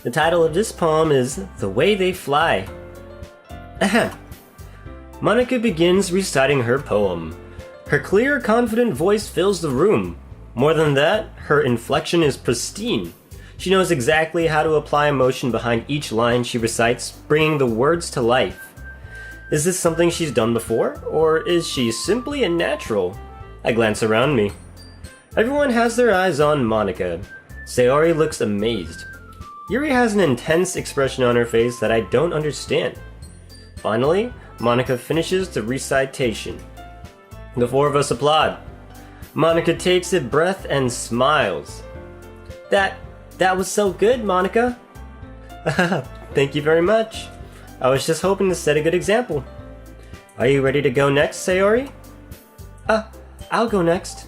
The title of this poem is The Way They Fly. Ahem. Monika begins reciting her poem. Her clear, confident voice fills the room. More than that, her inflection is pristine. She knows exactly how to apply emotion behind each line she recites, bringing the words to life. Is this something she's done before, or is she simply a natural? I glance around me. Everyone has their eyes on Monika. Sayori looks amazed. Yuri has an intense expression on her face that I don't understand. Finally, Monika finishes the recitation. The four of us applaud. Monika takes a breath and smiles. That was so good, Monika. Thank you very much. I was just hoping to set a good example. Are you ready to go next, Sayori? I'll go next.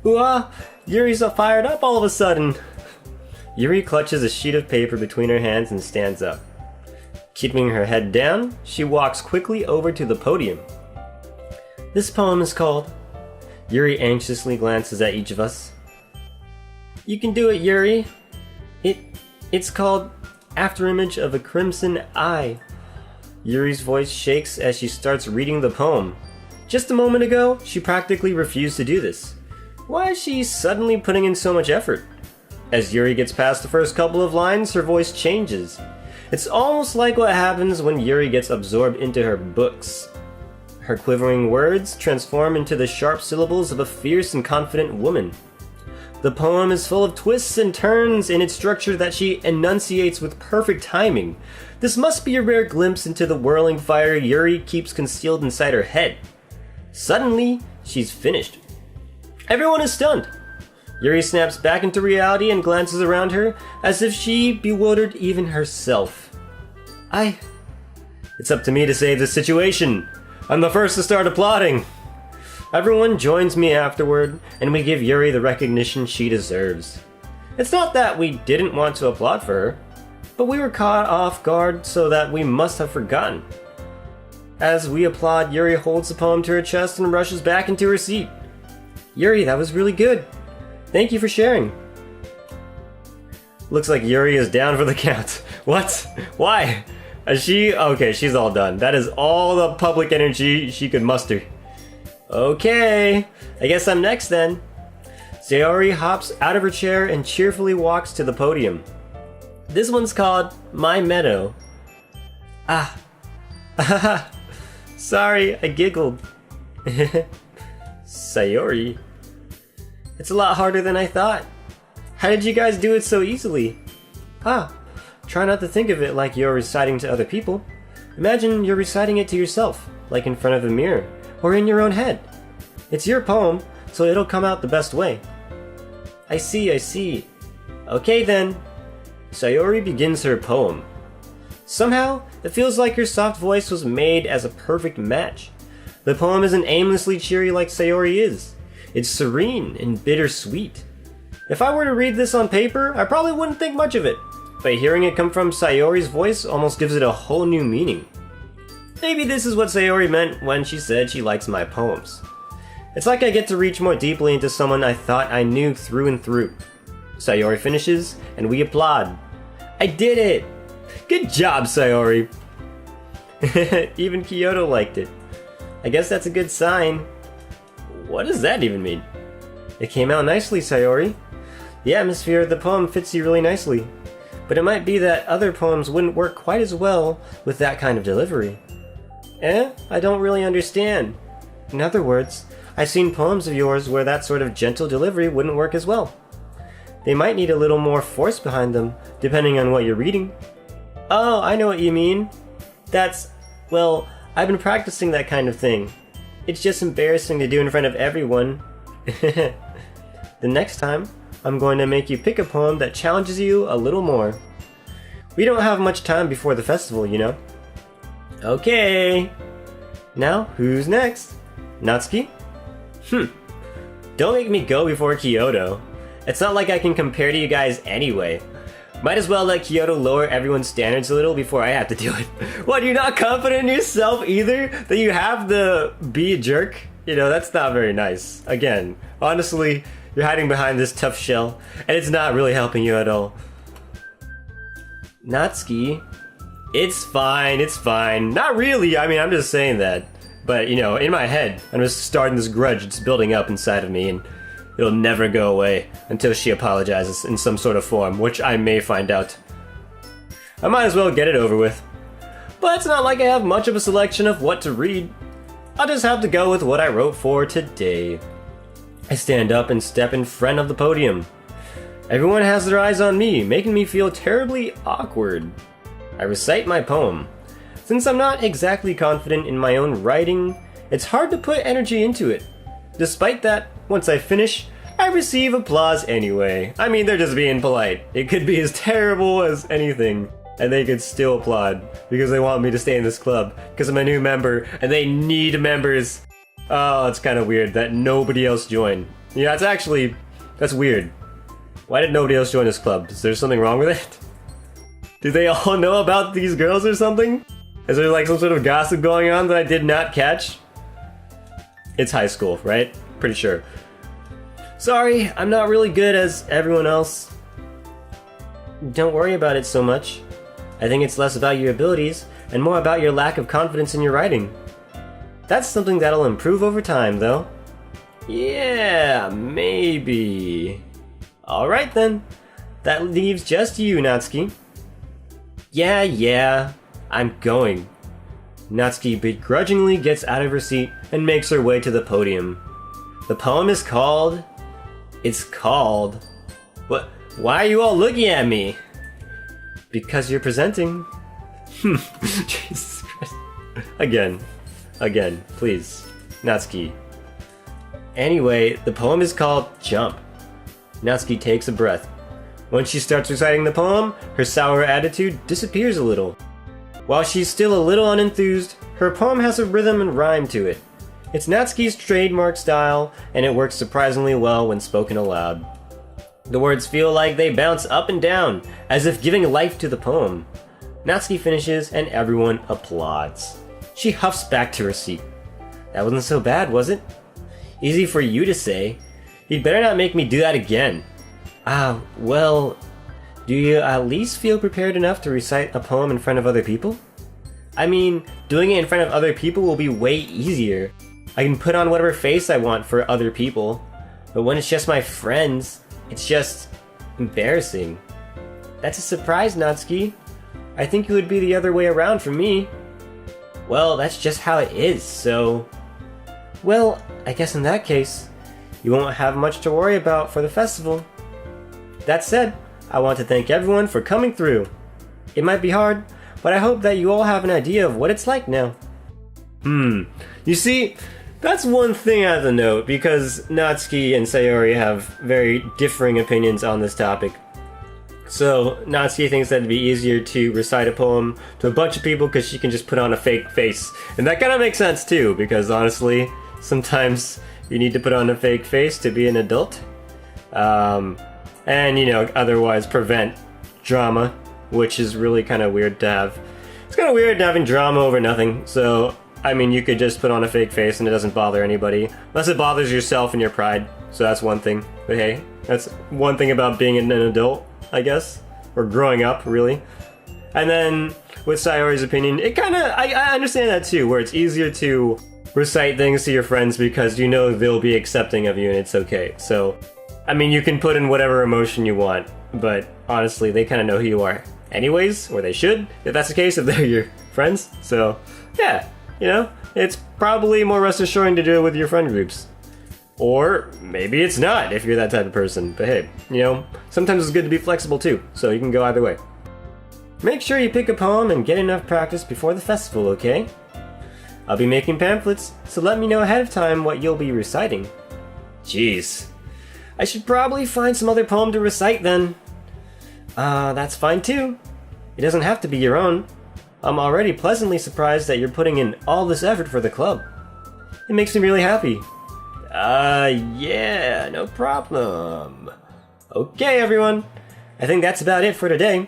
Ooh, Yuri's fired up all of a sudden. Yuri clutches a sheet of paper between her hands and stands up. Keeping her head down, she walks quickly over to the podium. This poem is called... Yuri anxiously glances at each of us. You can do it, Yuri. It's called Afterimage of a Crimson Eye. Yuri's voice shakes as she starts reading the poem. Just a moment ago, she practically refused to do this. Why is she suddenly putting in so much effort? As Yuri gets past the first couple of lines, her voice changes. It's almost like what happens when Yuri gets absorbed into her books. Her quivering words transform into the sharp syllables of a fierce and confident woman. The poem is full of twists and turns in its structure that she enunciates with perfect timing. This must be a rare glimpse into the whirling fire Yuri keeps concealed inside her head. Suddenly, she's finished. Everyone is stunned. Yuri snaps back into reality and glances around her, as if she bewildered even herself. It's up to me to save this situation. I'm the first to start applauding. Everyone joins me afterward, and we give Yuri the recognition she deserves. It's not that we didn't want to applaud for her, but we were caught off guard so that we must have forgotten. As we applaud, Yuri holds the poem to her chest and rushes back into her seat. Yuri, that was really good. Thank you for sharing. Looks like Yuri is down for the count. What? Why? Okay, she's all done. That is all the public energy she could muster. Okay, I guess I'm next then. Sayori hops out of her chair and cheerfully walks to the podium. This one's called My Meadow. Sorry, I giggled. Sayori. It's a lot harder than I thought. How did you guys do it so easily? Try not to think of it like you're reciting to other people. Imagine you're reciting it to yourself, like in front of a mirror, or in your own head. It's your poem, so it'll come out the best way. I see. Okay then. Sayori begins her poem. Somehow, it feels like her soft voice was made as a perfect match. The poem isn't aimlessly cheery like Sayori is. It's serene and bittersweet. If I were to read this on paper, I probably wouldn't think much of it, but hearing it come from Sayori's voice almost gives it a whole new meaning. Maybe this is what Sayori meant when she said she likes my poems. It's like I get to reach more deeply into someone I thought I knew through and through. Sayori finishes, and we applaud. I did it! Good job, Sayori! Even Kiyodo liked it. I guess that's a good sign. What does that even mean? It came out nicely, Sayori. The atmosphere of the poem fits you really nicely. But it might be that other poems wouldn't work quite as well with that kind of delivery. I don't really understand. In other words, I've seen poems of yours where that sort of gentle delivery wouldn't work as well. They might need a little more force behind them, depending on what you're reading. Oh, I know what you mean. Well, I've been practicing that kind of thing. It's just embarrassing to do in front of everyone. The next time, I'm going to make you pick a poem that challenges you a little more. We don't have much time before the festival, you know. Okay. Now, who's next? Natsuki? Don't make me go before Kiyodo. It's not like I can compare to you guys anyway. Might as well let Kiyodo lower everyone's standards a little before I have to do it. What, you're not confident in yourself either? That you have to be a jerk? You know, that's not very nice. Again, honestly, you're hiding behind this tough shell, and it's not really helping you at all. Natsuki, it's fine. Not really, I mean, I'm just saying that. But, you know, in my head, I'm just starting this grudge that's building up inside of me, and it'll never go away until she apologizes in some sort of form, which I may find out. I might as well get it over with. But it's not like I have much of a selection of what to read. I'll just have to go with what I wrote for today. I stand up and step in front of the podium. Everyone has their eyes on me, making me feel terribly awkward. I recite my poem. Since I'm not exactly confident in my own writing, it's hard to put energy into it. Despite that, once I finish, I receive applause anyway. I mean, they're just being polite. It could be as terrible as anything, and they could still applaud because they want me to stay in this club because I'm a new member and they need members. Oh, it's kind of weird that nobody else joined. Yeah, that's weird. Why did nobody else join this club? Is there something wrong with it? Do they all know about these girls or something? Is there like some sort of gossip going on that I did not catch? It's high school, right? Pretty sure. Sorry, I'm not really good as everyone else. Don't worry about it so much. I think it's less about your abilities and more about your lack of confidence in your writing. That's something that'll improve over time, though. Yeah, maybe. Alright then. That leaves just you, Natsuki. Yeah, I'm going. Natsuki begrudgingly gets out of her seat and makes her way to the podium. The poem is called... It's called... What? Why are you all looking at me? Because you're presenting. Jesus Christ. Again, please. Natsuki. Anyway, the poem is called Jump. Natsuki takes a breath. Once she starts reciting the poem, her sour attitude disappears a little. While she's still a little unenthused, her poem has a rhythm and rhyme to it. It's Natsuki's trademark style, and it works surprisingly well when spoken aloud. The words feel like they bounce up and down, as if giving life to the poem. Natsuki finishes, and everyone applauds. She huffs back to her seat. That wasn't so bad, was it? Easy for you to say. You'd better not make me do that again. Well, do you at least feel prepared enough to recite a poem in front of other people? I mean, doing it in front of other people will be way easier. I can put on whatever face I want for other people. But when it's just my friends, it's just embarrassing. That's a surprise, Natsuki. I think it would be the other way around for me. Well, that's just how it is, so... Well, I guess in that case, you won't have much to worry about for the festival. That said, I want to thank everyone for coming through. It might be hard, but I hope that you all have an idea of what it's like now. You see, that's one thing I have to note, because Natsuki and Sayori have very differing opinions on this topic. So, Natsuki thinks that it'd be easier to recite a poem to a bunch of people because she can just put on a fake face. And that kind of makes sense too, because honestly, sometimes you need to put on a fake face to be an adult. And, you know, otherwise prevent drama, which is really kind of weird to have. It's kind of weird having drama over nothing, so, I mean, you could just put on a fake face and it doesn't bother anybody. Unless it bothers yourself and your pride, so that's one thing. But hey, that's one thing about being an adult, I guess. Or growing up, really. And then, with Sayori's opinion, it kind of, I understand that too, where it's easier to recite things to your friends because you know they'll be accepting of you and it's okay. So, I mean, you can put in whatever emotion you want, but honestly, they kind of know who you are anyways, or they should, if that's the case, if they're your friends. So, yeah, you know, it's probably more rest assuring to do it with your friend groups. Or maybe it's not, if you're that type of person. But hey, you know, sometimes it's good to be flexible too, so you can go either way. Make sure you pick a poem and get enough practice before the festival, okay? I'll be making pamphlets, so let me know ahead of time what you'll be reciting. Jeez. I should probably find some other poem to recite then. That's fine too. It doesn't have to be your own. I'm already pleasantly surprised that you're putting in all this effort for the club. It makes me really happy. Yeah, no problem. Okay, everyone. I think that's about it for today.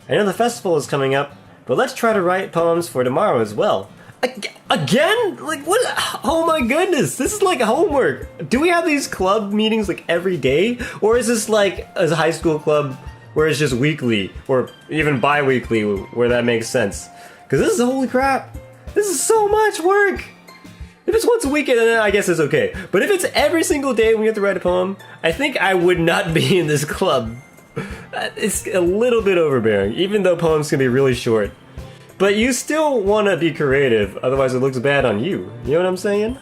I know the festival is coming up, but let's try to write poems for tomorrow as well. Again? Like, what? Oh my goodness, this is like homework. Do we have these club meetings like every day? Or is this like a high school club where it's just weekly, or even bi-weekly, where that makes sense. Because this is, holy crap, this is so much work! If it's once a week, then I guess it's okay. But if it's every single day we have to write a poem, I think I would not be in this club. It's a little bit overbearing, even though poems can be really short. But you still want to be creative, otherwise it looks bad on you. You know what I'm saying?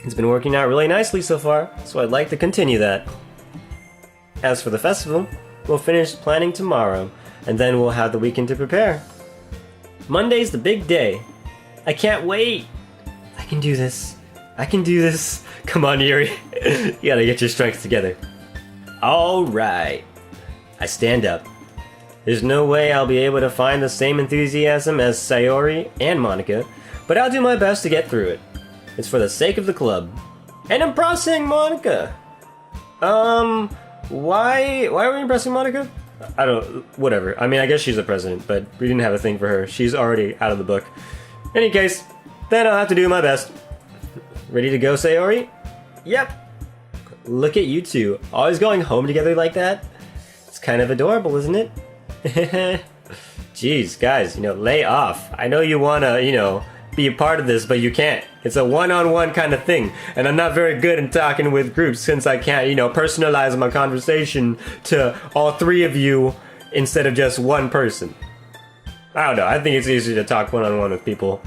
It's been working out really nicely so far, so I'd like to continue that. As for the festival, we'll finish planning tomorrow, and then we'll have the weekend to prepare. Monday's the big day. I can't wait! I can do this. I can do this. Come on, Yuri. You gotta get your strength together. Alright. I stand up. There's no way I'll be able to find the same enthusiasm as Sayori and Monica, but I'll do my best to get through it. It's for the sake of the club. And impressing Monica! Why are we impressing Monica? I don't... whatever. I mean, I guess she's the president, but we didn't have a thing for her. She's already out of the book. In any case, then I'll have to do my best. Ready to go, Sayori? Yep. Look at you two, always going home together like that. It's kind of adorable, isn't it? Jeez, guys, lay off. I know you wanna, be a part of this, but you can't. It's a one-on-one kind of thing, and I'm not very good in talking with groups since I can't, personalize my conversation to all three of you instead of just one person. I don't know, I think it's easier to talk one-on-one with people.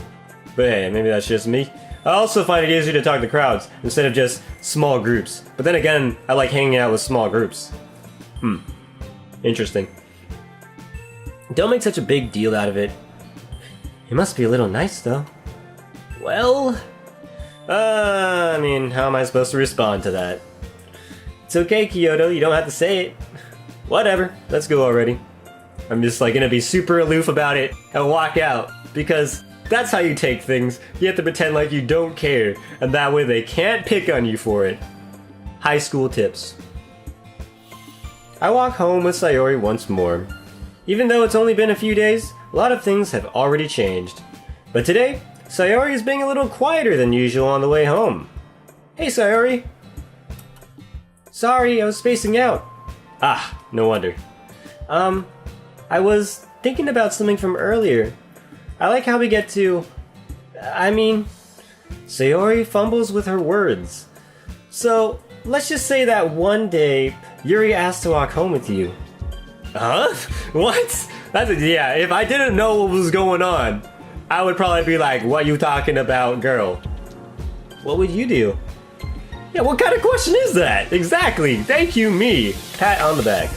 But hey, maybe that's just me. I also find it easier to talk to crowds instead of just small groups. But then again, I like hanging out with small groups. Interesting. Don't make such a big deal out of it. It must be a little nice, though. Well... I mean, how am I supposed to respond to that? It's okay, Kiyodo, you don't have to say it. Whatever, let's go already. I'm just gonna be super aloof about it and walk out, because that's how you take things. You have to pretend like you don't care, and that way they can't pick on you for it. High school tips. I walk home with Sayori once more. Even though it's only been a few days, a lot of things have already changed. But today, Sayori is being a little quieter than usual on the way home. Hey, Sayori. Sorry, I was spacing out. Ah, no wonder. I was thinking about something from earlier. I like how we get to... Sayori fumbles with her words. So, let's just say that one day, Yuri asked to walk home with you. Huh? What? Yeah, if I didn't know what was going on, I would probably be like, what you talking about, girl? What would you do? Yeah, what kind of question is that? Exactly. Thank you, me. Pat on the back.